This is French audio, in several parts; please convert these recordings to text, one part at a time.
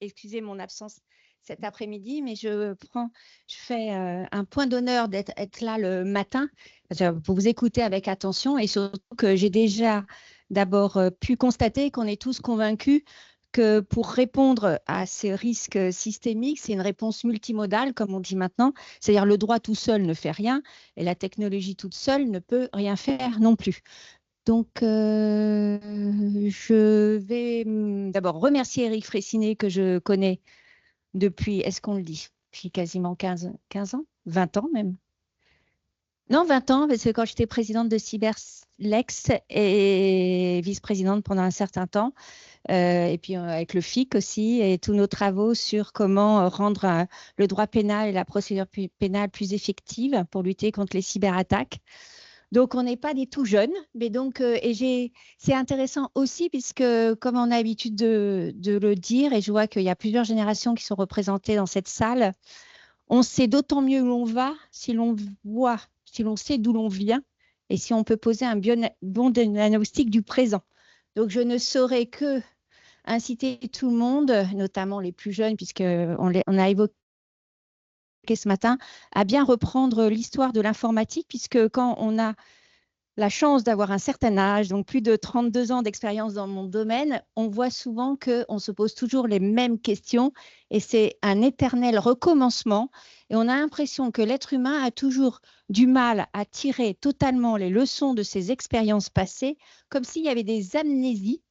excusez mon absence cet après-midi, mais je fais un point d'honneur d'être là le matin pour vous écouter avec attention et surtout que j'ai déjà d'abord pu constater qu'on est tous convaincus que pour répondre à ces risques systémiques, c'est une réponse multimodale, comme on dit maintenant, c'est-à-dire le droit tout seul ne fait rien et la technologie toute seule ne peut rien faire non plus. Donc, je vais d'abord remercier Eric Fraissinet que je connais depuis, est-ce qu'on le dit, depuis quasiment 15 ans, 20 ans même. Non, 20 ans, parce que quand j'étais présidente de Cyberlex et vice-présidente pendant un certain temps, et puis avec le FIC aussi, et tous nos travaux sur comment rendre le droit pénal et la procédure pénale plus effective pour lutter contre les cyberattaques. Donc, on n'est pas des tout jeunes, mais donc, c'est intéressant aussi puisque, comme on a l'habitude de le dire, et je vois qu'il y a plusieurs générations qui sont représentées dans cette salle, on sait d'autant mieux où l'on va si l'on voit, si l'on sait d'où l'on vient et si on peut poser un bon diagnostic du présent. Donc, je ne saurais que inciter tout le monde, notamment les plus jeunes, puisqu'on a évoqué ce matin, à bien reprendre l'histoire de l'informatique, puisque quand on a la chance d'avoir un certain âge, donc plus de 32 ans d'expérience dans mon domaine, on voit souvent qu'on se pose toujours les mêmes questions et c'est un éternel recommencement. Et on a l'impression que l'être humain a toujours du mal à tirer totalement les leçons de ses expériences passées, comme s'il y avait des amnésies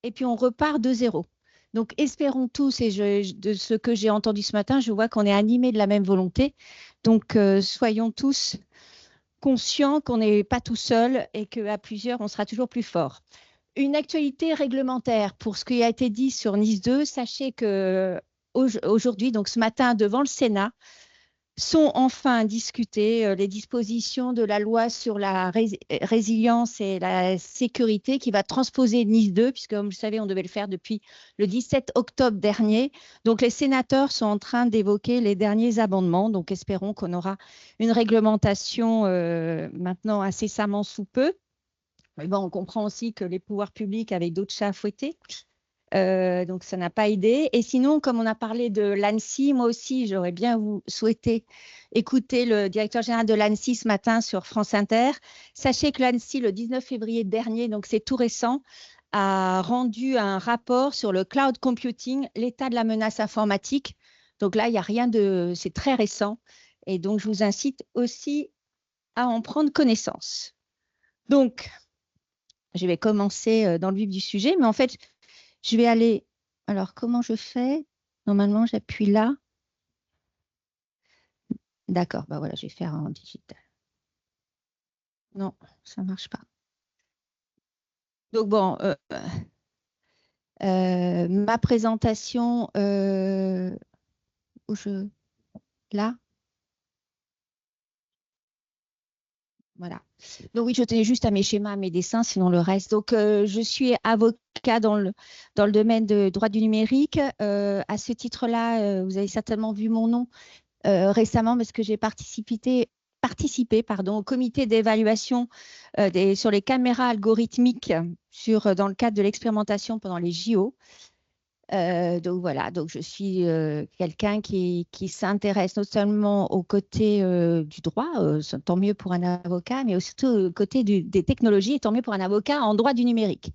et puis on repart de zéro. Donc, espérons tous, et de ce que j'ai entendu ce matin, je vois qu'on est animés de la même volonté. Donc, soyons tous conscients qu'on n'est pas tout seul et qu'à plusieurs, on sera toujours plus fort. Une actualité réglementaire pour ce qui a été dit sur Nice 2. Sachez qu'aujourd'hui, donc ce matin, devant le Sénat, sont enfin discutées les dispositions de la loi sur la résilience et la sécurité qui va transposer Nice 2, puisque comme vous le savez, on devait le faire depuis le 17 octobre dernier. Donc les sénateurs sont en train d'évoquer les derniers amendements. Donc espérons qu'on aura une réglementation maintenant incessamment sous peu. Mais bon, on comprend aussi que les pouvoirs publics avaient d'autres chats à fouetter. Donc, ça n'a pas aidé. Et sinon, comme on a parlé de l'ANSSI, moi aussi, j'aurais bien souhaité écouter le directeur général de l'ANSSI ce matin sur France Inter. Sachez que l'ANSSI, le 19 février dernier, donc c'est tout récent, a rendu un rapport sur le cloud computing, l'état de la menace informatique. Donc là, il n'y a rien de... C'est très récent. Et donc, je vous incite aussi à en prendre connaissance. Donc, je vais commencer dans le vif du sujet, mais en fait, je vais aller. Alors, comment je fais? Normalement, j'appuie là. D'accord, bah voilà, je vais faire en digital. Non, ça ne marche pas. Donc, bon, ma présentation, là. Voilà. Donc oui, je tenais juste à mes schémas, à mes dessins, sinon le reste. Donc, je suis avocat dans le domaine de droit du numérique. À ce titre-là, vous avez certainement vu mon nom récemment parce que j'ai participé au comité d'évaluation sur les caméras algorithmiques dans le cadre de l'expérimentation pendant les JO. Donc voilà, donc je suis quelqu'un qui s'intéresse non seulement au côté du droit, tant mieux pour un avocat, mais aussi au côté des technologies, et tant mieux pour un avocat en droit du numérique.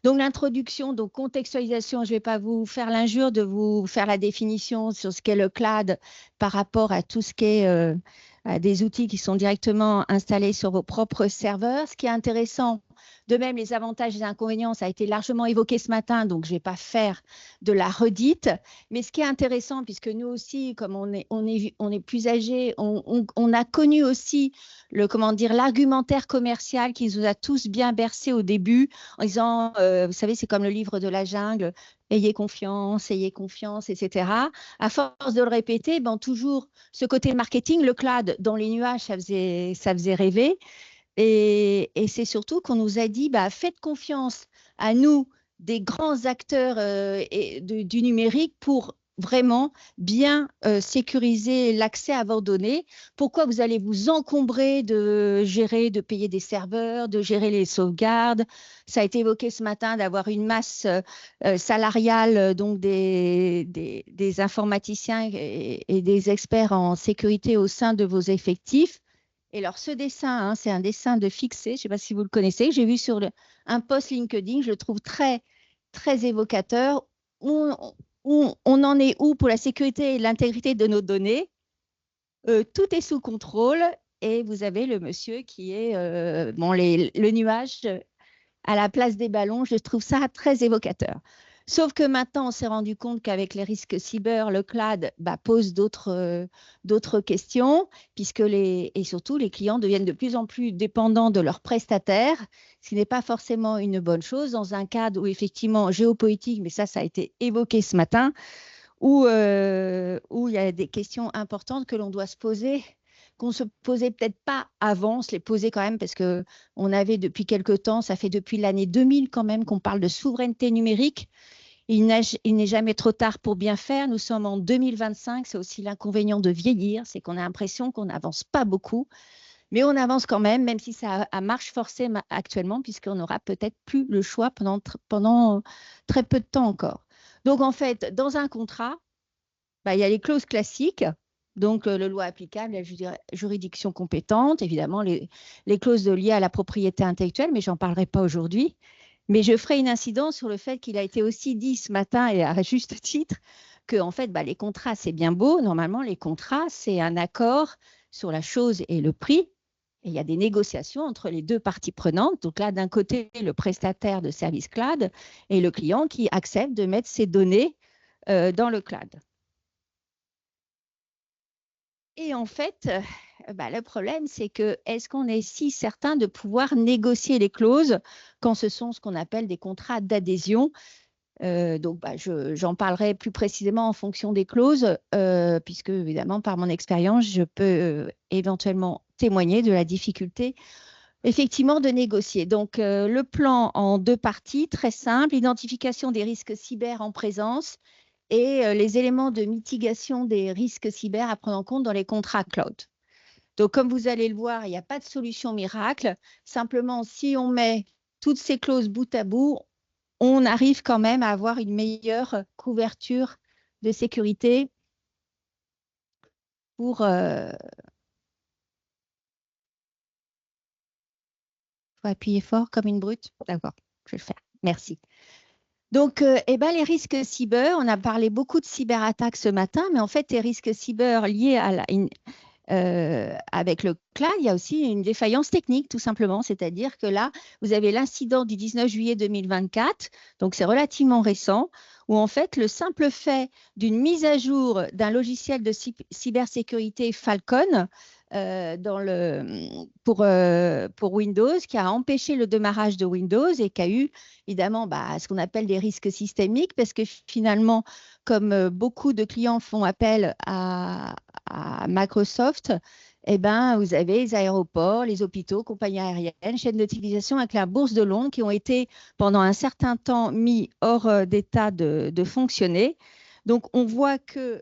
Donc l'introduction, donc contextualisation, je ne vais pas vous faire l'injure de vous faire la définition sur ce qu'est le cloud par rapport à tout ce qui est des outils qui sont directement installés sur vos propres serveurs. Ce qui est intéressant, de même les avantages et les inconvénients, ça a été largement évoqué ce matin, donc je ne vais pas faire de la redite. Mais ce qui est intéressant, puisque nous aussi, comme on est plus âgés, on a connu aussi l'argumentaire commercial qui nous a tous bien bercé au début, en disant, vous savez, c'est comme le livre de la jungle, ayez confiance, etc. À force de le répéter, toujours ce côté marketing, le cloud dans les nuages, ça faisait rêver. Et c'est surtout qu'on nous a dit, faites confiance à nous, des grands acteurs du numérique, pour vraiment bien sécuriser l'accès à vos données. Pourquoi vous allez vous encombrer de gérer, de payer des serveurs, de gérer les sauvegardes? Ça a été évoqué ce matin d'avoir une masse salariale, donc des informaticiens et des experts en sécurité au sein de vos effectifs. Et alors, ce dessin, hein, c'est un dessin de Fixé, je ne sais pas si vous le connaissez, j'ai vu sur un post LinkedIn, je le trouve très, très évocateur. On en est où pour la sécurité et l'intégrité de nos données? Tout est sous contrôle et vous avez le monsieur qui est le nuage à la place des ballons. Je trouve ça très évocateur. Sauf que maintenant, on s'est rendu compte qu'avec les risques cyber, le cloud pose d'autres questions, puisque et surtout les clients deviennent de plus en plus dépendants de leurs prestataires, ce qui n'est pas forcément une bonne chose dans un cadre où effectivement géopolitique, mais ça a été évoqué ce matin, où il y a des questions importantes que l'on doit se poser, qu'on se posait peut-être pas avant, se les posait quand même parce qu'on avait depuis quelque temps, ça fait depuis l'année 2000 quand même qu'on parle de souveraineté numérique. Il n'est jamais trop tard pour bien faire. Nous sommes en 2025, c'est aussi l'inconvénient de vieillir, c'est qu'on a l'impression qu'on n'avance pas beaucoup, mais on avance quand même si ça à marche forcée actuellement, puisqu'on n'aura peut-être plus le choix pendant très peu de temps encore. Donc en fait, dans un contrat, il y a les clauses classiques, donc le loi applicable, la juridiction compétente, évidemment les clauses liées à la propriété intellectuelle, mais je n'en parlerai pas aujourd'hui. Mais je ferai une incidence sur le fait qu'il a été aussi dit ce matin, et à juste titre, que en fait, les contrats, c'est bien beau. Normalement, les contrats, c'est un accord sur la chose et le prix. Et il y a des négociations entre les deux parties prenantes. Donc là, d'un côté, le prestataire de service cloud et le client qui accepte de mettre ses données dans le cloud. Et en fait, le problème, c'est que est-ce qu'on est si certain de pouvoir négocier les clauses quand ce sont ce qu'on appelle des contrats d'adhésion? Donc, j'en parlerai plus précisément en fonction des clauses, puisque évidemment, par mon expérience, je peux éventuellement témoigner de la difficulté effectivement de négocier. Donc, le plan en deux parties, très simple, identification des risques cyber en présence et les éléments de mitigation des risques cyber à prendre en compte dans les contrats cloud. Donc, comme vous allez le voir, il n'y a pas de solution miracle. Simplement, si on met toutes ces clauses bout à bout, on arrive quand même à avoir une meilleure couverture de sécurité pour… faut appuyer fort comme une brute. D'accord, je vais le faire. Merci. Donc, les risques cyber, on a parlé beaucoup de cyberattaques ce matin, mais en fait, les risques cyber liés à avec le cloud, il y a aussi une défaillance technique, tout simplement. C'est-à-dire que là, vous avez l'incident du 19 juillet 2024, donc c'est relativement récent, où en fait, le simple fait d'une mise à jour d'un logiciel de cybersécurité Falcon pour Windows, qui a empêché le démarrage de Windows et qui a eu évidemment ce qu'on appelle des risques systémiques, parce que finalement, comme beaucoup de clients font appel à Microsoft, vous avez les aéroports, les hôpitaux, compagnies aériennes, chaînes d'utilisation avec la bourse de Londres qui ont été pendant un certain temps mis hors d'état de fonctionner. Donc, on voit que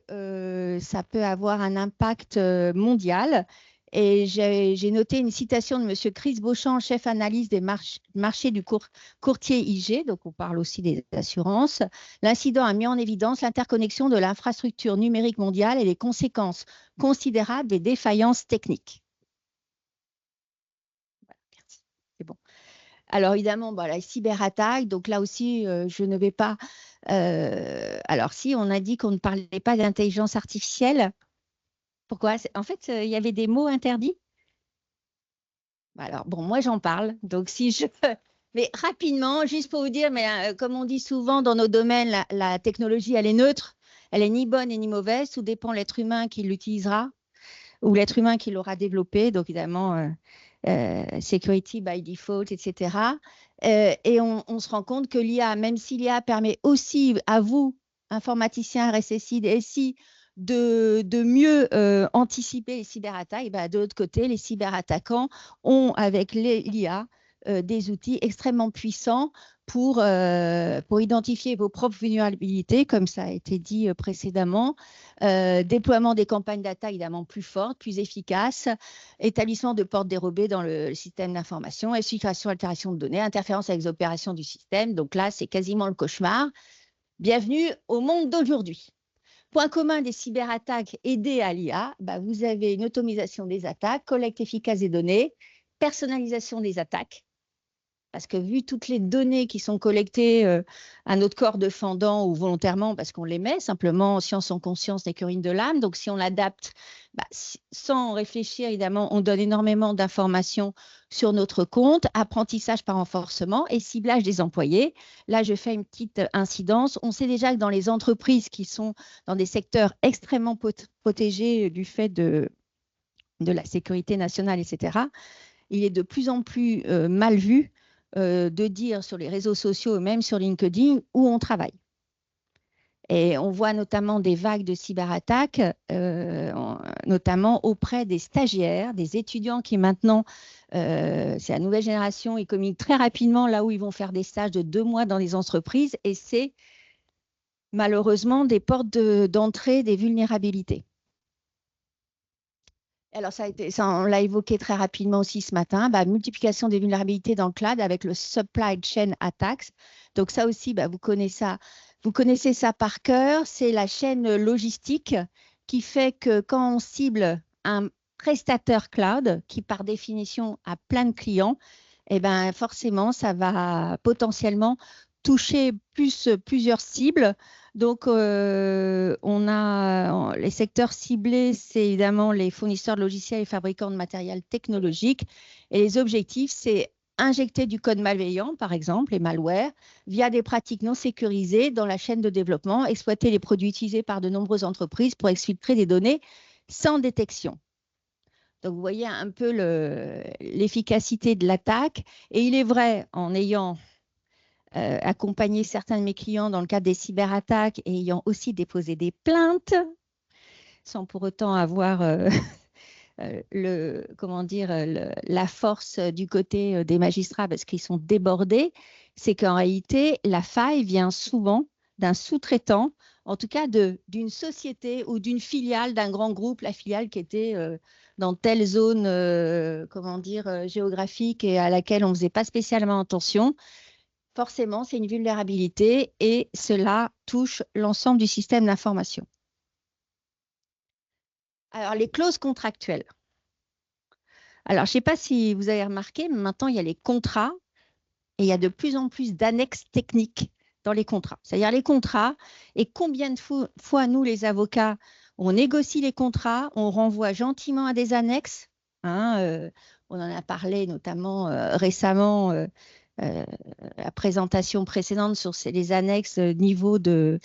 ça peut avoir un impact mondial. Et j'ai noté une citation de M. Chris Beauchamp, chef analyse des marchés du courtier IG, donc on parle aussi des assurances. L'incident a mis en évidence l'interconnexion de l'infrastructure numérique mondiale et les conséquences considérables des défaillances techniques. Voilà, merci. C'est bon. Alors évidemment, la cyberattaque, donc là aussi, je ne vais pas… alors si, on a dit qu'on ne parlait pas d'intelligence artificielle. Pourquoi? En fait, il y avait des mots interdits. Alors, bon, moi, j'en parle. Donc, si je… Mais rapidement, juste pour vous dire, mais comme on dit souvent dans nos domaines, la technologie, elle est neutre. Elle est ni bonne et ni mauvaise. Tout dépend de l'être humain qui l'utilisera ou l'être humain qui l'aura développé. Donc, évidemment, security by default, etc. Et on se rend compte que l'IA, même si l'IA permet aussi à vous, informaticiens, RSSI, DSI, de mieux anticiper les cyberattaques, de l'autre côté, les cyberattaquants ont, avec l'IA, des outils extrêmement puissants pour identifier vos propres vulnérabilités, comme ça a été dit précédemment, déploiement des campagnes d'attaque évidemment plus fortes, plus efficaces, établissement de portes dérobées dans le système d'information, exfiltration, altération de données, interférence avec les opérations du système. Donc là, c'est quasiment le cauchemar. Bienvenue au monde d'aujourd'hui. Point commun des cyberattaques aidées à l'IA, vous avez une automatisation des attaques, collecte efficace des données, personnalisation des attaques, parce que vu toutes les données qui sont collectées à notre corps défendant ou volontairement, parce qu'on les met, simplement science en conscience n'est qu'urine de l'âme, donc si on l'adapte, sans réfléchir, évidemment, on donne énormément d'informations sur notre compte, apprentissage par renforcement et ciblage des employés. Là, je fais une petite incidence. On sait déjà que dans les entreprises qui sont dans des secteurs extrêmement protégés du fait de la sécurité nationale, etc., il est de plus en plus mal vu de dire sur les réseaux sociaux, même sur LinkedIn, où on travaille. Et on voit notamment des vagues de cyberattaques, notamment auprès des stagiaires, des étudiants qui maintenant, c'est la nouvelle génération, ils communiquent très rapidement là où ils vont faire des stages de 2 mois dans les entreprises et c'est malheureusement des portes d'entrée des vulnérabilités. Alors, ça, on l'a évoqué très rapidement aussi ce matin, multiplication des vulnérabilités dans le cloud avec le supply chain attacks. Donc, ça aussi, vous connaissez ça par cœur. C'est la chaîne logistique qui fait que quand on cible un prestataire cloud qui, par définition, a plein de clients, forcément, ça va potentiellement toucher plusieurs cibles. Donc, on a les secteurs ciblés, c'est évidemment les fournisseurs de logiciels et fabricants de matériel technologique. Et les objectifs, c'est injecter du code malveillant, par exemple, les malwares, via des pratiques non sécurisées dans la chaîne de développement, exploiter les produits utilisés par de nombreuses entreprises pour exfiltrer des données sans détection. Donc, vous voyez un peu l'efficacité de l'attaque. Et il est vrai, en ayant accompagné certains de mes clients dans le cadre des cyberattaques et ayant aussi déposé des plaintes, sans pour autant avoir la force du côté des magistrats parce qu'ils sont débordés, c'est qu'en réalité, la faille vient souvent d'un sous-traitant, en tout cas d'une société ou d'une filiale d'un grand groupe, la filiale qui était dans telle zone géographique et à laquelle on ne faisait pas spécialement attention. Forcément, c'est une vulnérabilité et cela touche l'ensemble du système d'information. Alors, les clauses contractuelles. Alors, je ne sais pas si vous avez remarqué, mais maintenant, il y a les contrats et il y a de plus en plus d'annexes techniques dans les contrats. C'est-à-dire les contrats et combien de fois, nous, les avocats, on négocie les contrats, on renvoie gentiment à des annexes. On en a parlé notamment récemment la présentation précédente sur les annexes niveau de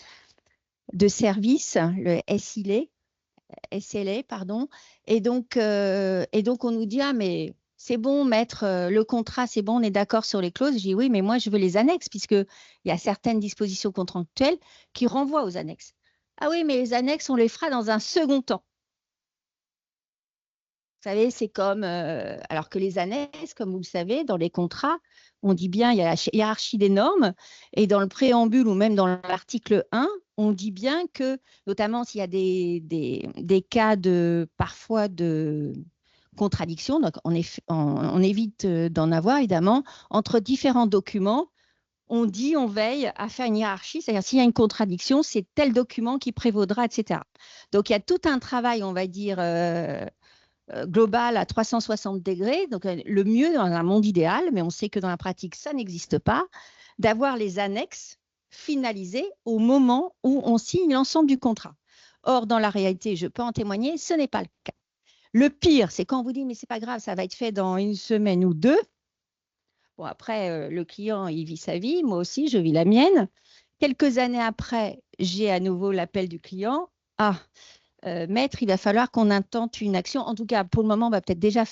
service, le SLA, pardon. Et donc, on nous dit, ah, mais c'est bon, maître, le contrat, c'est bon, on est d'accord sur les clauses. Je dis, oui, mais moi, je veux les annexes, puisqu'il y a certaines dispositions contractuelles qui renvoient aux annexes. Ah oui, mais les annexes, on les fera dans un second temps. Vous savez, c'est comme, alors que les annexes, comme vous le savez, dans les contrats, on dit bien, il y a la hiérarchie des normes, et dans le préambule ou même dans l'article 1, on dit bien que, notamment s'il y a des cas parfois de contradiction, donc on évite d'en avoir évidemment, entre différents documents, on dit, on veille à faire une hiérarchie, c'est-à-dire s'il y a une contradiction, c'est tel document qui prévaudra, etc. Donc il y a tout un travail, on va dire, global à 360 degrés, donc le mieux dans un monde idéal, mais on sait que dans la pratique, ça n'existe pas, d'avoir les annexes finalisées au moment où on signe l'ensemble du contrat. Or, dans la réalité, je peux en témoigner, ce n'est pas le cas. Le pire, c'est quand on vous dit, mais c'est pas grave, ça va être fait dans 1 semaine ou 2. Bon, après, le client, il vit sa vie, moi aussi, je vis la mienne. Quelques années après, j'ai à nouveau l'appel du client. Ah, maître, il va falloir qu'on intente une action. En tout cas, pour le moment, on va peut-être déjà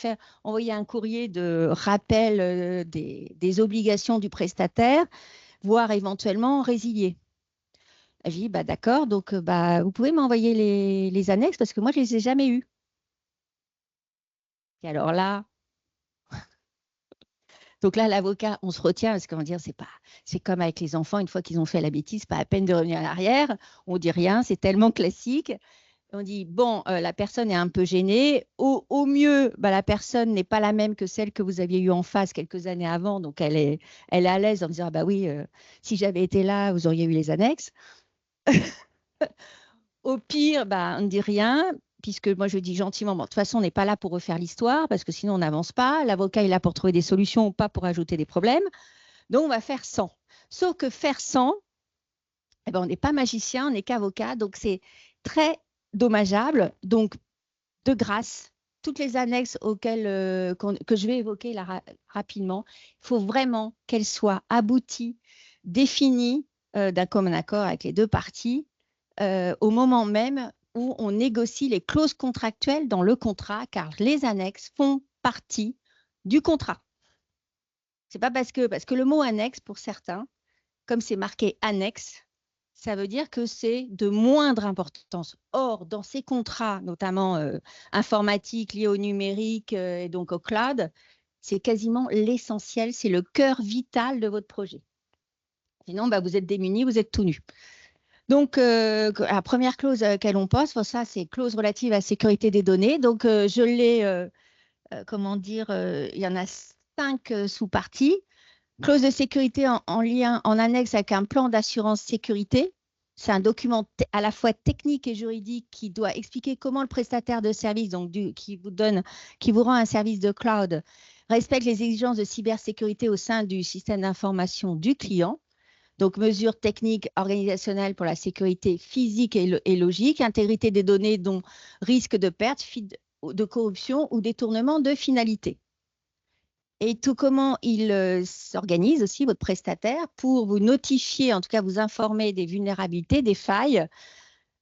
envoyer un courrier de rappel des obligations du prestataire, voire éventuellement résilier. J'ai dit, d'accord, donc vous pouvez m'envoyer les annexes parce que moi, je ne les ai jamais eues. Et alors là, Donc là, l'avocat, on se retient parce qu'on va dire, c'est comme avec les enfants, une fois qu'ils ont fait la bêtise, pas à peine de revenir en arrière. On dit rien, c'est tellement classique. On dit, bon, la personne est un peu gênée. Au mieux, bah, la personne n'est pas la même que celle que vous aviez eue en face quelques années avant. Donc, elle est à l'aise en disant, ah, bah oui, si j'avais été là, vous auriez eu les annexes. Au pire, bah, on ne dit rien, puisque moi, je dis gentiment, bon, de toute façon, on n'est pas là pour refaire l'histoire, parce que sinon, on n'avance pas. L'avocat est là pour trouver des solutions, pas pour ajouter des problèmes. Donc, on va faire sans. Sauf que faire sans, eh ben, on n'est pas magicien, on n'est qu'avocat. Donc, c'est très dommageable. Donc, de grâce, toutes les annexes que je vais évoquer là, rapidement, il faut vraiment qu'elles soient abouties, définies d'un commun accord avec les deux parties au moment même où on négocie les clauses contractuelles dans le contrat, car les annexes font partie du contrat. C'est pas parce que le mot annexe, pour certains, comme c'est marqué annexe, ça veut dire que c'est de moindre importance. Or, dans ces contrats, notamment informatiques liés au numérique et donc au cloud, c'est quasiment l'essentiel, c'est le cœur vital de votre projet. Sinon, bah, vous êtes démunis, vous êtes tout nus. Donc, la première clause à laquelle on pense, ça, c'est clause relative à la sécurité des données. Donc, je l'ai, comment dire, il y en a 5 sous-parties. Clause de sécurité en lien, en annexe avec un plan d'assurance sécurité. C'est un document à la fois technique et juridique qui doit expliquer comment le prestataire de service, donc qui vous rend un service de cloud, respecte les exigences de cybersécurité au sein du système d'information du client. Donc, mesures techniques organisationnelles pour la sécurité physique et logique, intégrité des données dont risque de perte, de corruption ou détournement de finalité. Et tout comment il s'organise aussi, votre prestataire, pour vous notifier, en tout cas vous informer des vulnérabilités, des failles,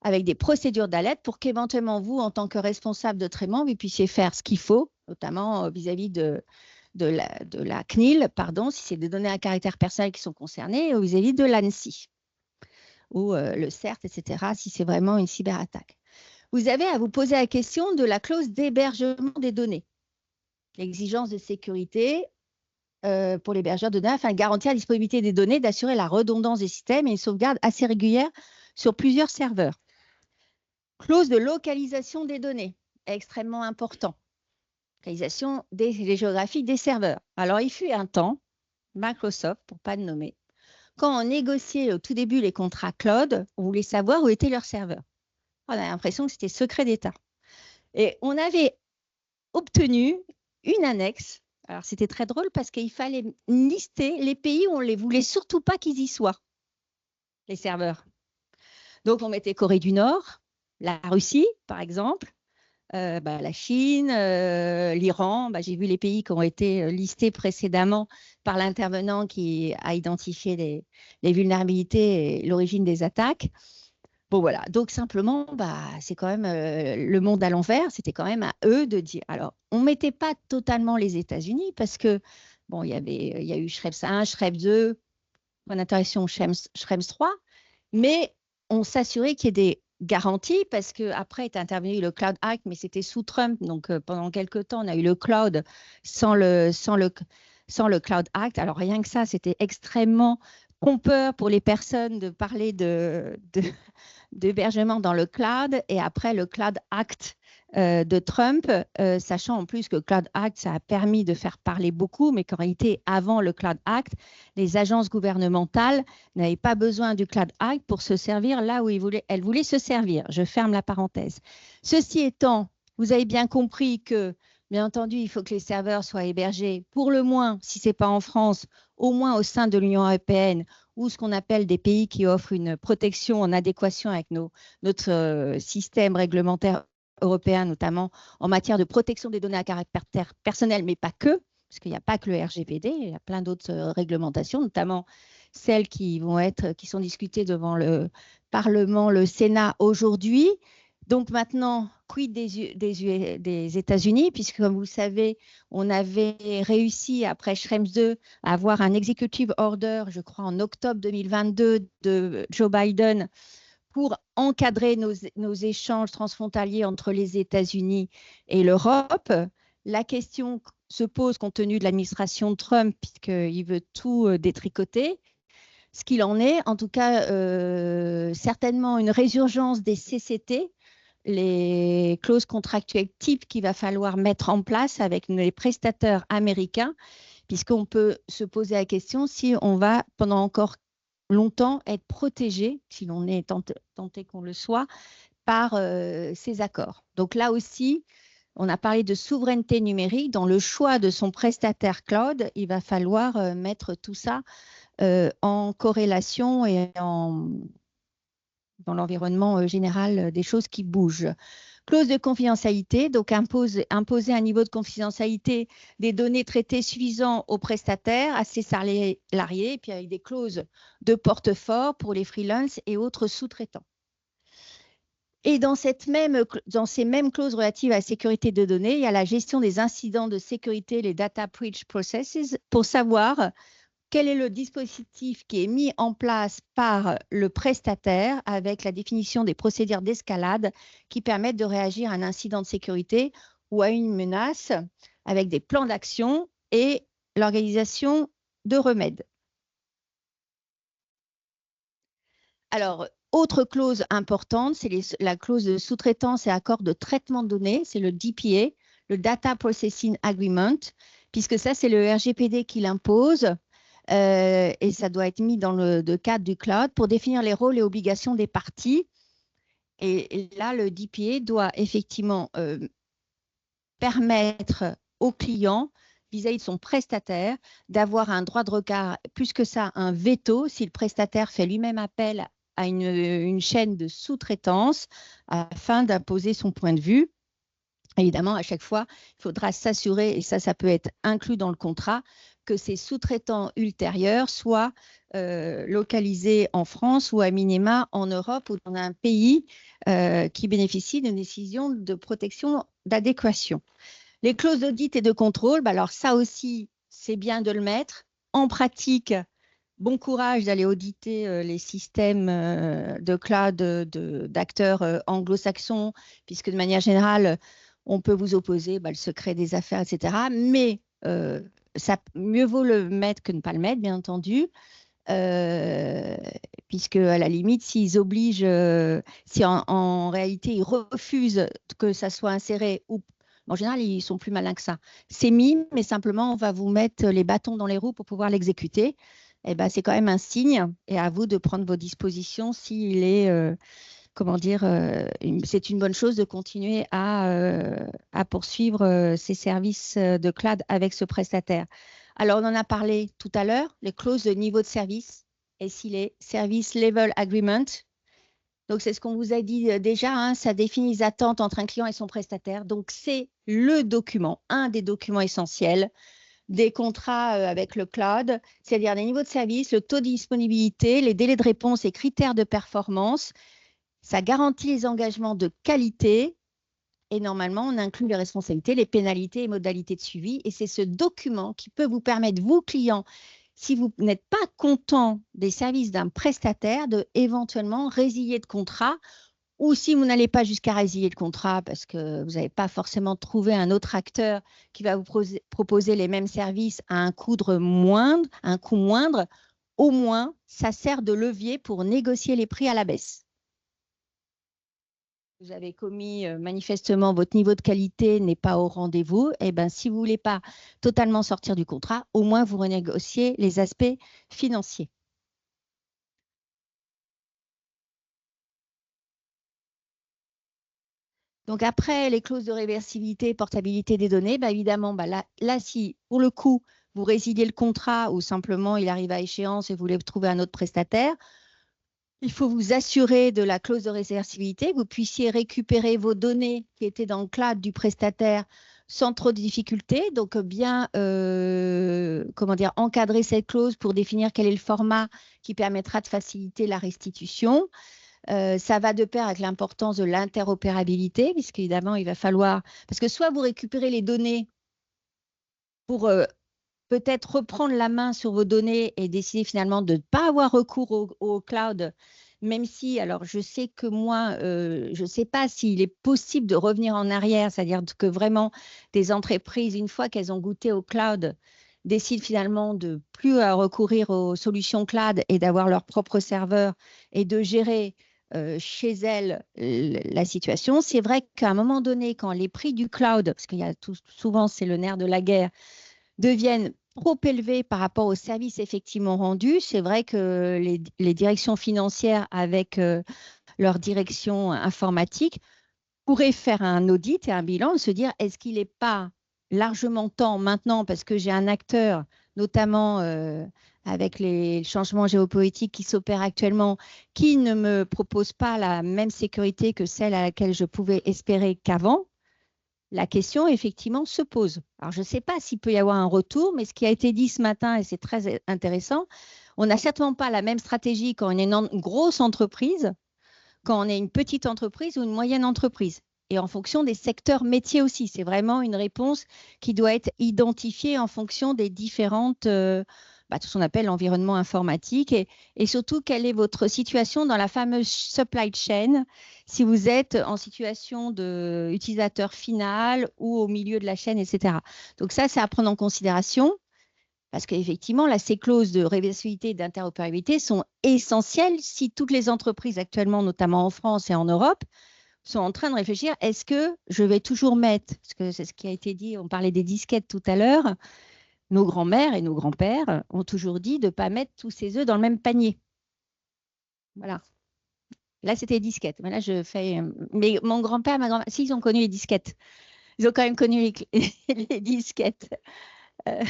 avec des procédures d'alerte pour qu'éventuellement vous, en tant que responsable de traitement, vous puissiez faire ce qu'il faut, notamment vis-à-vis de la CNIL, pardon, si c'est des données à caractère personnel qui sont concernées, ou vis-à-vis de l'ANSSI, ou le CERT, etc., si c'est vraiment une cyberattaque. Vous avez à vous poser la question de la clause d'hébergement des données. L'exigence de sécurité pour l'hébergeur de données afin de garantir la disponibilité des données, d'assurer la redondance des systèmes et une sauvegarde assez régulière sur plusieurs serveurs. Clause de localisation des données, extrêmement important. Localisation géographique des serveurs. Alors, il fut un temps, Microsoft, pour ne pas le nommer, quand on négociait au tout début les contrats cloud, on voulait savoir où étaient leurs serveurs. On a l'impression que c'était secret d'État. Et on avait obtenu une annexe. Alors, c'était très drôle parce qu'il fallait lister les pays où on ne les voulait surtout pas qu'ils y soient, les serveurs. Donc, on mettait Corée du Nord, la Russie, par exemple, la Chine, l'Iran. J'ai vu les pays qui ont été listés précédemment par l'intervenant qui a identifié les vulnérabilités et l'origine des attaques. Bon, voilà. Donc, simplement, c'est quand même le monde à l'envers. C'était quand même à eux de dire. Alors, on ne mettait pas totalement les États-Unis parce que, bon, il y a eu Schrems 1, Schrems 2, point d'interrogation Schrems 3, mais on s'assurait qu'il y ait des garanties parce qu'après est intervenu le Cloud Act, mais c'était sous Trump. Donc, pendant quelques temps, on a eu le cloud sans le Cloud Act. Alors, rien que ça, c'était extrêmement trompeur pour les personnes de parler d'hébergement dans le cloud et après le Cloud Act de Trump, sachant en plus que le Cloud Act, ça a permis de faire parler beaucoup, mais qu'en réalité, avant le Cloud Act, les agences gouvernementales n'avaient pas besoin du Cloud Act pour se servir là où elles voulaient se servir. Je ferme la parenthèse. Ceci étant, vous avez bien compris que, bien entendu, il faut que les serveurs soient hébergés, pour le moins, si ce n'est pas en France, au moins au sein de l'Union européenne, ou ce qu'on appelle des pays qui offrent une protection en adéquation avec notre système réglementaire européen, notamment en matière de protection des données à caractère personnel, mais pas que, parce qu'il n'y a pas que le RGPD, il y a plein d'autres réglementations, notamment celles qui sont discutées devant le Parlement, le Sénat aujourd'hui. Donc maintenant, quid des États-Unis, puisque comme vous le savez, on avait réussi après Schrems 2 à avoir un executive order, je crois en octobre 2022 de Joe Biden pour encadrer nos échanges transfrontaliers entre les États-Unis et l'Europe. La question se pose compte tenu de l'administration Trump, puisqu'il veut tout détricoter. Ce qu'il en est, en tout cas, certainement une résurgence des CCT, les clauses contractuelles type qu'il va falloir mettre en place avec les prestataires américains, puisqu'on peut se poser la question si on va pendant encore longtemps être protégé, si l'on est tenté qu'on le soit, par ces accords. Donc là aussi, on a parlé de souveraineté numérique. Dans le choix de son prestataire cloud, il va falloir mettre tout ça en corrélation et dans l'environnement général des choses qui bougent. Clause de confidentialité, donc imposer un niveau de confidentialité des données traitées suffisant aux prestataires, à ses salariés, et puis avec des clauses de porte-fort pour les freelances et autres sous-traitants. Et dans ces mêmes clauses relatives à la sécurité de données, il y a la gestion des incidents de sécurité, les data breach processes, pour savoir quel est le dispositif qui est mis en place par le prestataire avec la définition des procédures d'escalade qui permettent de réagir à un incident de sécurité ou à une menace avec des plans d'action et l'organisation de remèdes. Alors, autre clause importante, c'est la clause de sous-traitance et accord de traitement de données, c'est le DPA, le Data Processing Agreement, puisque ça, c'est le RGPD qui l'impose. Et ça doit être mis dans le cadre du cloud pour définir les rôles et obligations des parties. Et là, le DPA doit effectivement permettre au client, vis-à-vis de son prestataire, d'avoir un droit de regard, plus que ça, un veto, si le prestataire fait lui-même appel à une chaîne de sous-traitance afin d'imposer son point de vue. Évidemment, à chaque fois, il faudra s'assurer, et ça peut être inclus dans le contrat, que ces sous-traitants ultérieurs soient localisés en France ou à minima en Europe ou dans un pays qui bénéficie d'une décision de protection d'adéquation. Les clauses d'audit et de contrôle, alors ça aussi, c'est bien de le mettre. En pratique, bon courage d'aller auditer les systèmes de cloud d'acteurs anglo-saxons, puisque de manière générale, on peut vous opposer le secret des affaires, etc. Mais mieux vaut le mettre que ne pas le mettre, bien entendu, puisque à la limite, s'ils obligent, si en réalité ils refusent que ça soit inséré, ou en général, ils sont plus malins que ça. C'est mis, mais simplement, on va vous mettre les bâtons dans les roues pour pouvoir l'exécuter. Eh ben, c'est quand même un signe, et à vous de prendre vos dispositions s'il est c'est une bonne chose de continuer à poursuivre ces services de cloud avec ce prestataire. Alors, on en a parlé tout à l'heure, les clauses de niveau de service, et si les Service Level Agreement. Donc, c'est ce qu'on vous a dit déjà, hein, ça définit les attentes entre un client et son prestataire. Donc, c'est le document, un des documents essentiels des contrats avec le cloud, c'est-à-dire les niveaux de service, le taux de disponibilité, les délais de réponse et critères de performance. Ça garantit les engagements de qualité et normalement, on inclut les responsabilités, les pénalités et modalités de suivi. Et c'est ce document qui peut vous permettre, vous, clients, si vous n'êtes pas content des services d'un prestataire, de éventuellement résilier le contrat, ou si vous n'allez pas jusqu'à résilier le contrat parce que vous n'avez pas forcément trouvé un autre acteur qui va vous proposer les mêmes services à un coût moindre, au moins, ça sert de levier pour négocier les prix à la baisse. Vous avez commis manifestement, votre niveau de qualité n'est pas au rendez-vous, et ben, si vous ne voulez pas totalement sortir du contrat, au moins vous renégociez les aspects financiers. Donc après les clauses de réversibilité et portabilité des données, bah évidemment, là, si pour le coup, vous résiliez le contrat ou simplement il arrive à échéance et vous voulez trouver un autre prestataire, il faut vous assurer de la clause de réversibilité, que vous puissiez récupérer vos données qui étaient dans le cloud du prestataire sans trop de difficultés. Donc, bien encadrer cette clause pour définir quel est le format qui permettra de faciliter la restitution. Ça va de pair avec l'importance de l'interopérabilité, puisqu'évidemment, il va falloir… Parce que soit vous récupérez les données pour peut-être reprendre la main sur vos données et décider finalement de ne pas avoir recours au cloud même si, alors je sais que moi, je ne sais pas s'il est possible de revenir en arrière, c'est-à-dire que vraiment des entreprises, une fois qu'elles ont goûté au cloud, décident finalement de plus recourir aux solutions cloud et d'avoir leur propre serveur et de gérer chez elles la situation. C'est vrai qu'à un moment donné, quand les prix du cloud, parce qu'il y a souvent c'est le nerf de la guerre, deviennent trop élevés par rapport aux services effectivement rendus, c'est vrai que les directions financières avec leur direction informatique pourraient faire un audit et un bilan et se dire est-ce qu'il n'est pas largement temps maintenant, parce que j'ai un acteur, notamment avec les changements géopolitiques qui s'opèrent actuellement, qui ne me propose pas la même sécurité que celle à laquelle je pouvais espérer qu'avant. La question, effectivement, se pose. Alors, je ne sais pas s'il peut y avoir un retour, mais ce qui a été dit ce matin, et c'est très intéressant, on n'a certainement pas la même stratégie quand on est une grosse entreprise, quand on est une petite entreprise ou une moyenne entreprise. Et en fonction des secteurs métiers aussi. C'est vraiment une réponse qui doit être identifiée en fonction des différentes, tout ce qu'on appelle l'environnement informatique. Et surtout, quelle est votre situation dans la fameuse supply chain, si vous êtes en situation d'utilisateur final ou au milieu de la chaîne, etc. Donc ça, c'est à prendre en considération. Parce qu'effectivement, là, ces clauses de réversibilité et d'interopérabilité sont essentielles si toutes les entreprises actuellement, notamment en France et en Europe, sont en train de réfléchir, est-ce que je vais toujours mettre, parce que c'est ce qui a été dit, on parlait des disquettes tout à l'heure, nos grands-mères et nos grands-pères ont toujours dit de ne pas mettre tous ses œufs dans le même panier. Voilà. Là, c'était disquettes. Mais là, je fais. Mais mon grand-père, ma grand-mère, si, ils ont connu les disquettes. Ils ont quand même connu les disquettes. Euh,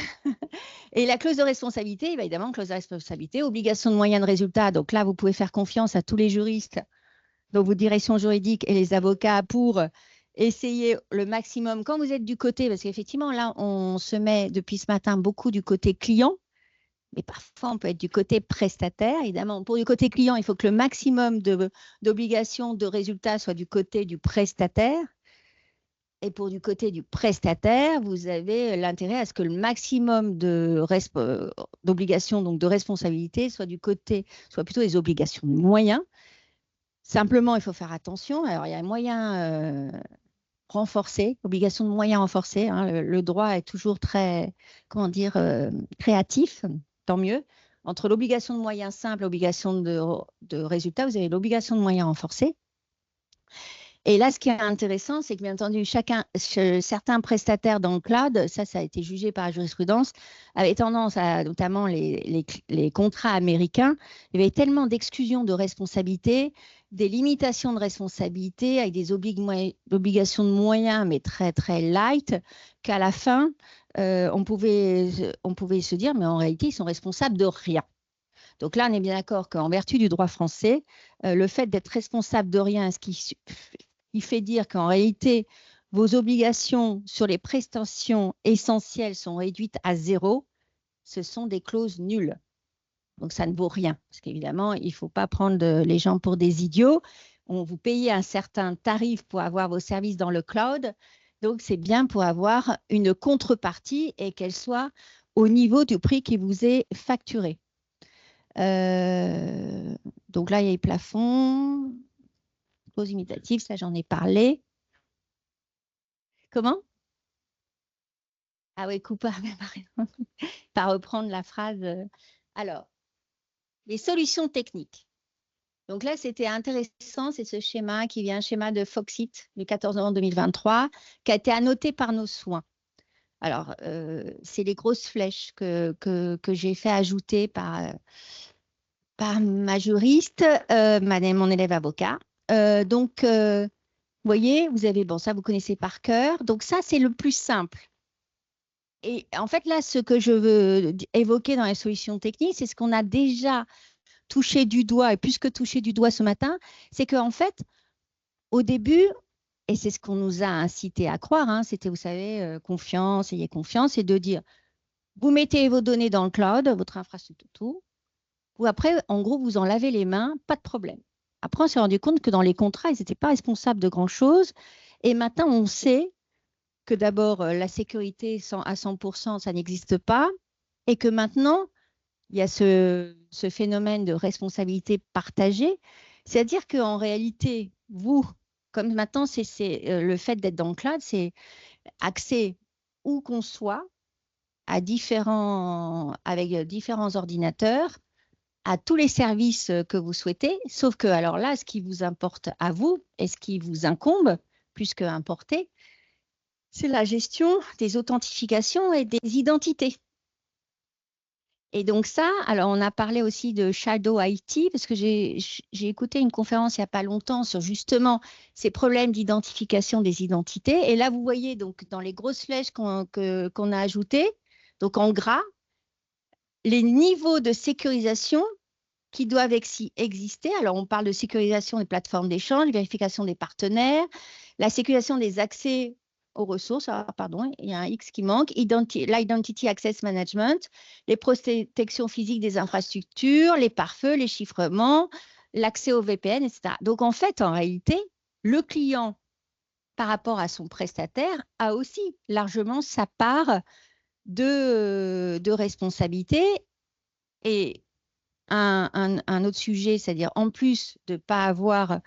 Et la clause de responsabilité, évidemment, clause de responsabilité, obligation de moyens de résultat. Donc là, vous pouvez faire confiance à tous les juristes, donc vos directions juridiques et les avocats pour essayer le maximum quand vous êtes du côté, parce qu'effectivement, là, on se met depuis ce matin beaucoup du côté client, mais parfois on peut être du côté prestataire. Évidemment, pour du côté client, il faut que le maximum d'obligations de résultats soit du côté du prestataire. Et pour du côté du prestataire, vous avez l'intérêt à ce que le maximum d'obligations, donc de responsabilités, soit plutôt des obligations de moyens. Simplement, il faut faire attention. Alors, il y a un moyen renforcé, obligation de moyens renforcés. Hein. Le droit est toujours très, comment dire, créatif, tant mieux. Entre l'obligation de moyens simple et l'obligation de résultat, vous avez l'obligation de moyens renforcée. Et là, ce qui est intéressant, c'est que bien entendu, certains prestataires dans le cloud, ça a été jugé par la jurisprudence, avaient tendance à, notamment les contrats américains, il y avait tellement d'exclusions de responsabilité, des limitations de responsabilité avec des obligations de moyens, mais très, très light, qu'à la fin, on pouvait se dire, mais en réalité, ils sont responsables de rien. Donc là, on est bien d'accord qu'en vertu du droit français, le fait d'être responsable de rien, ce qui fait dire qu'en réalité, vos obligations sur les prestations essentielles sont réduites à zéro, ce sont des clauses nulles. Donc, ça ne vaut rien. Parce qu'évidemment, il ne faut pas prendre les gens pour des idiots. On vous paye un certain tarif pour avoir vos services dans le cloud. Donc, c'est bien pour avoir une contrepartie et qu'elle soit au niveau du prix qui vous est facturé. Donc là, il y a les plafonds, clauses imitatives, ça j'en ai parlé. Comment? Ah oui, coupable, par reprendre la phrase. Alors, les solutions techniques. Donc là, c'était intéressant, c'est ce schéma qui vient, un schéma de Foxit du 14 novembre 2023, qui a été annoté par nos soins. Alors, c'est les grosses flèches que j'ai fait ajouter par ma juriste, mon élève avocat. Donc, vous voyez, vous avez, bon, ça, vous connaissez par cœur. Donc, ça, c'est le plus simple. Et en fait, là, ce que je veux évoquer dans les solutions techniques, c'est ce qu'on a déjà touché du doigt, et plus que touché du doigt ce matin, c'est qu'en fait, au début, et c'est ce qu'on nous a incité à croire, hein, c'était, vous savez, confiance, ayez confiance, et de dire, vous mettez vos données dans le cloud, votre infrastructure, tout, ou après, en gros, vous en lavez les mains, pas de problème. Après, on s'est rendu compte que dans les contrats, ils n'étaient pas responsables de grand-chose, et maintenant, on sait que d'abord, la sécurité à 100%, ça n'existe pas, et que maintenant, il y a ce phénomène de responsabilité partagée. C'est-à-dire qu'en réalité, vous, comme maintenant, le fait d'être dans le cloud, c'est accès où qu'on soit avec différents ordinateurs, à tous les services que vous souhaitez, sauf que, alors là, ce qui vous importe à vous et ce qui vous incombe, plus que importer, c'est la gestion des authentifications et des identités. Et donc ça, alors on a parlé aussi de Shadow IT, parce que j'ai écouté une conférence il n'y a pas longtemps sur justement ces problèmes d'identification des identités. Et là, vous voyez donc dans les grosses flèches qu'on a ajoutées, donc en gras, les niveaux de sécurisation qui doivent exister. Alors, on parle de sécurisation des plateformes d'échange, vérification des partenaires, la sécurisation des accès aux ressources. Ah, pardon, il y a un X qui manque. L'Identity Access Management, les protections physiques des infrastructures, les pare-feux, les chiffrements, l'accès au VPN, etc. Donc, en fait, en réalité, le client, par rapport à son prestataire, a aussi largement sa part de responsabilité. Et un autre sujet, c'est-à-dire en plus de ne pas avoir,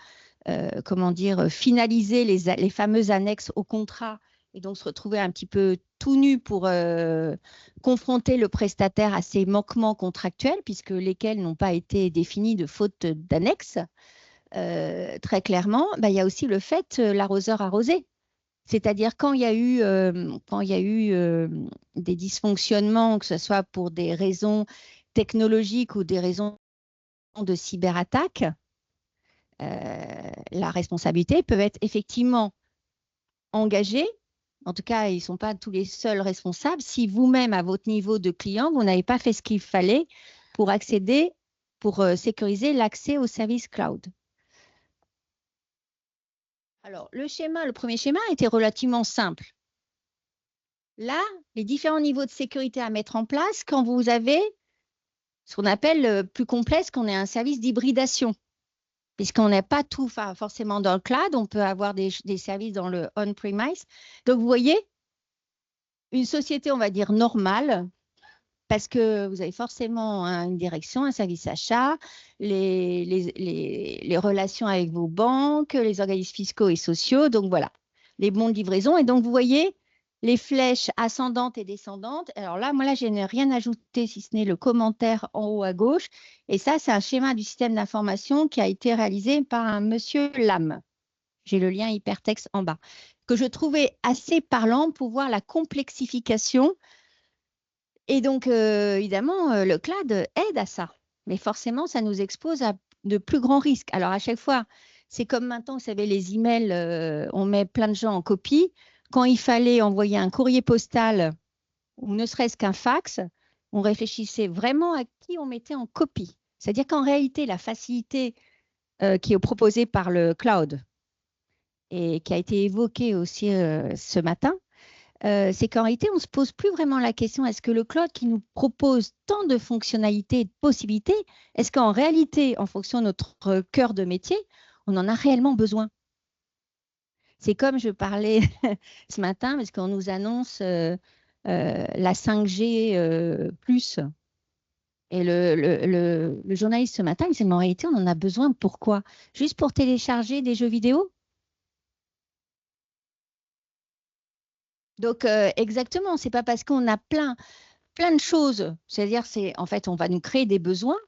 comment dire, finalisé les fameuses annexes au contrat et donc se retrouver un petit peu tout nu pour confronter le prestataire à ses manquements contractuels, puisque lesquels n'ont pas été définis de faute d'annexe, très clairement, bah, il y a aussi le fait l'arroseur arrosé. C'est-à-dire quand il y a eu des dysfonctionnements, que ce soit pour des raisons technologiques ou des raisons de cyberattaque, la responsabilité peut être effectivement engagée. En tout cas, ils ne sont pas tous les seuls responsables. Si vous-même, à votre niveau de client, vous n'avez pas fait ce qu'il fallait pour accéder, pour sécuriser l'accès au service cloud. Alors, le premier schéma était relativement simple. Là, les différents niveaux de sécurité à mettre en place quand vous avez ce qu'on appelle plus complexe, qu'on ait un service d'hybridation. Puisqu'on n'est pas tout forcément dans le cloud, on peut avoir des services dans le on-premise. Donc, vous voyez, une société, on va dire, normale, parce que vous avez forcément une direction, un service achat, les relations avec vos banques, les organismes fiscaux et sociaux, donc voilà, les bons de livraison. Et donc, vous voyez les flèches ascendantes et descendantes. Alors là, moi, là, je n'ai rien ajouté, si ce n'est le commentaire en haut à gauche. Et ça, c'est un schéma du système d'information qui a été réalisé par un monsieur Lam. J'ai le lien hypertexte en bas, que je trouvais assez parlant pour voir la complexification. Et donc, évidemment, le cloud aide à ça. Mais forcément, ça nous expose à de plus grands risques. Alors, à chaque fois, c'est comme maintenant, vous savez, les emails, on met plein de gens en copie. Quand il fallait envoyer un courrier postal ou ne serait-ce qu'un fax, on réfléchissait vraiment à qui on mettait en copie. C'est-à-dire qu'en réalité, la facilité qui est proposée par le cloud et qui a été évoquée aussi ce matin, c'est qu'en réalité, on ne se pose plus vraiment la question, est-ce que le cloud qui nous propose tant de fonctionnalités et de possibilités, est-ce qu'en réalité, en fonction de notre cœur de métier, on en a réellement besoin? C'est comme je parlais ce matin, parce qu'on nous annonce la 5G plus. Et le journaliste ce matin, il s'est dit, mais en réalité, on en a besoin. Pourquoi? Juste pour télécharger des jeux vidéo? Donc, exactement, c'est pas parce qu'on a plein de choses, c'est-à-dire, en fait, on va nous créer des besoins,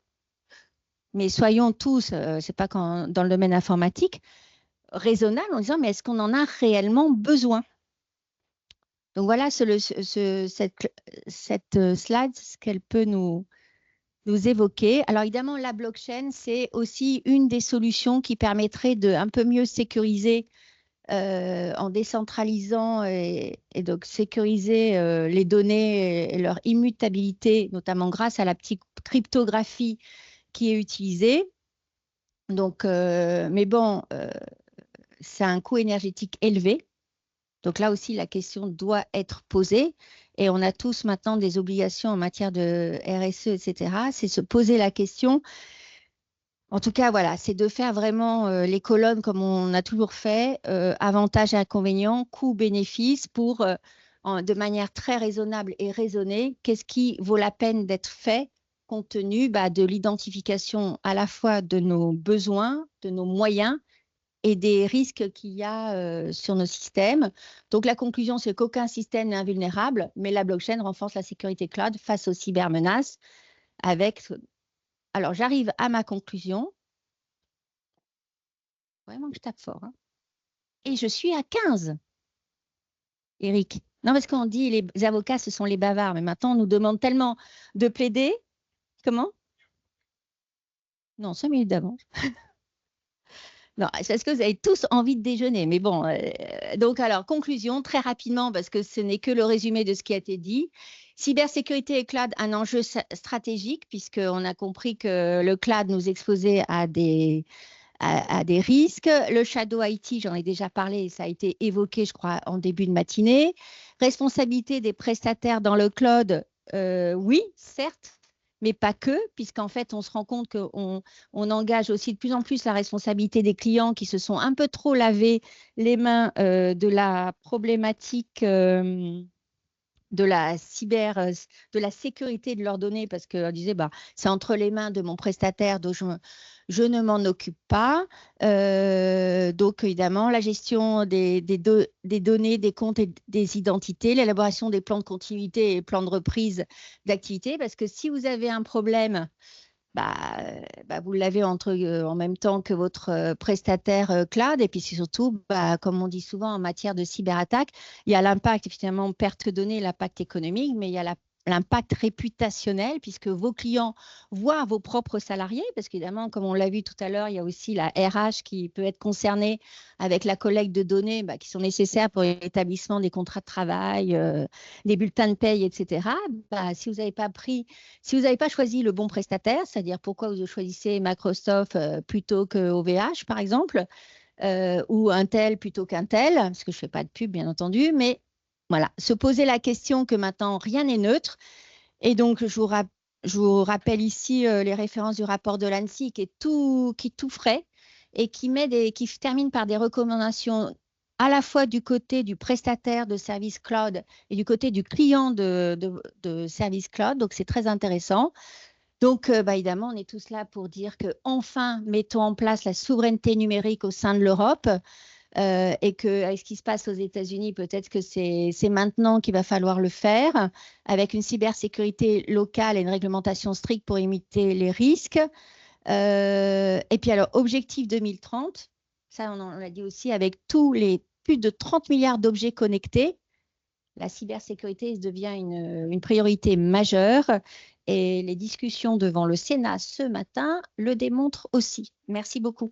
mais soyons tous, c'est pas dans le domaine informatique, raisonnables en disant, mais est-ce qu'on en a réellement besoin? Donc voilà cette slide, ce qu'elle peut nous évoquer. Alors évidemment, la blockchain, c'est aussi une des solutions qui permettrait de un peu mieux sécuriser en décentralisant et donc sécuriser les données et leur immutabilité, notamment grâce à la petite cryptographie qui est utilisée. Donc, mais bon, c'est un coût énergétique élevé. Donc là aussi, la question doit être posée. Et on a tous maintenant des obligations en matière de RSE, etc. C'est se poser la question. En tout cas, voilà, c'est de faire vraiment les colonnes comme on a toujours fait, avantages et inconvénients, coûts-bénéfices, pour, de manière très raisonnable et raisonnée, qu'est-ce qui vaut la peine d'être fait compte tenu de l'identification à la fois de nos besoins, de nos moyens et des risques qu'il y a sur nos systèmes. Donc, la conclusion, c'est qu'aucun système n'est invulnérable, mais la blockchain renforce la sécurité cloud face aux cybermenaces avec... Alors, j'arrive à ma conclusion. Vraiment que je tape fort, hein. Et je suis à 15, Eric. Non, parce qu'on dit les avocats, ce sont les bavards, mais maintenant, on nous demande tellement de plaider. Comment? Non, 5 minutes d'avance. Non, c'est parce que vous avez tous envie de déjeuner. Mais bon, donc alors, conclusion, très rapidement, parce que ce n'est que le résumé de ce qui a été dit. Cybersécurité et cloud, un enjeu stratégique, puisqu'on a compris que le cloud nous exposait à des risques. Le shadow IT, j'en ai déjà parlé, ça a été évoqué, je crois, en début de matinée. Responsabilité des prestataires dans le cloud, oui, certes, mais pas que, puisqu'en fait, on se rend compte qu'on engage aussi de plus en plus la responsabilité des clients qui se sont un peu trop lavés les mains de la problématique de la de la sécurité de leurs données, parce qu'on disait, c'est entre les mains de mon prestataire, donc je ne m'en occupe pas. Donc, évidemment, la gestion des données, des comptes et des identités, l'élaboration des plans de continuité et plans de reprise d'activité, parce que si vous avez un problème, vous l'avez en même temps que votre prestataire cloud. Et puis surtout, comme on dit souvent en matière de cyberattaque, il y a l'impact, finalement, perte de données, l'impact économique, mais il y a l'impact réputationnel, puisque vos clients voient vos propres salariés, parce qu'évidemment, comme on l'a vu tout à l'heure, il y a aussi la RH qui peut être concernée avec la collecte de données qui sont nécessaires pour l'établissement des contrats de travail, des bulletins de paye, etc. Si vous n'avez pas choisi le bon prestataire, c'est-à-dire pourquoi vous choisissez Microsoft plutôt que OVH, par exemple, ou Intel plutôt qu'Intel, parce que je ne fais pas de pub, bien entendu, mais voilà, se poser la question que maintenant, rien n'est neutre. Et donc, je vous rappelle ici les références du rapport de l'ANSSI qui est tout frais et qui termine par des recommandations à la fois du côté du prestataire de service cloud et du côté du client de service cloud. Donc, c'est très intéressant. Donc, évidemment, on est tous là pour dire que enfin, mettons en place la souveraineté numérique au sein de l'Europe. Et qu'avec ce qui se passe aux États-Unis, peut-être que c'est maintenant qu'il va falloir le faire, avec une cybersécurité locale et une réglementation stricte pour limiter les risques. Et puis alors, objectif 2030, ça on l'a dit aussi, avec tous les plus de 30 milliards d'objets connectés, la cybersécurité devient une priorité majeure. Et les discussions devant le Sénat ce matin le démontrent aussi. Merci beaucoup.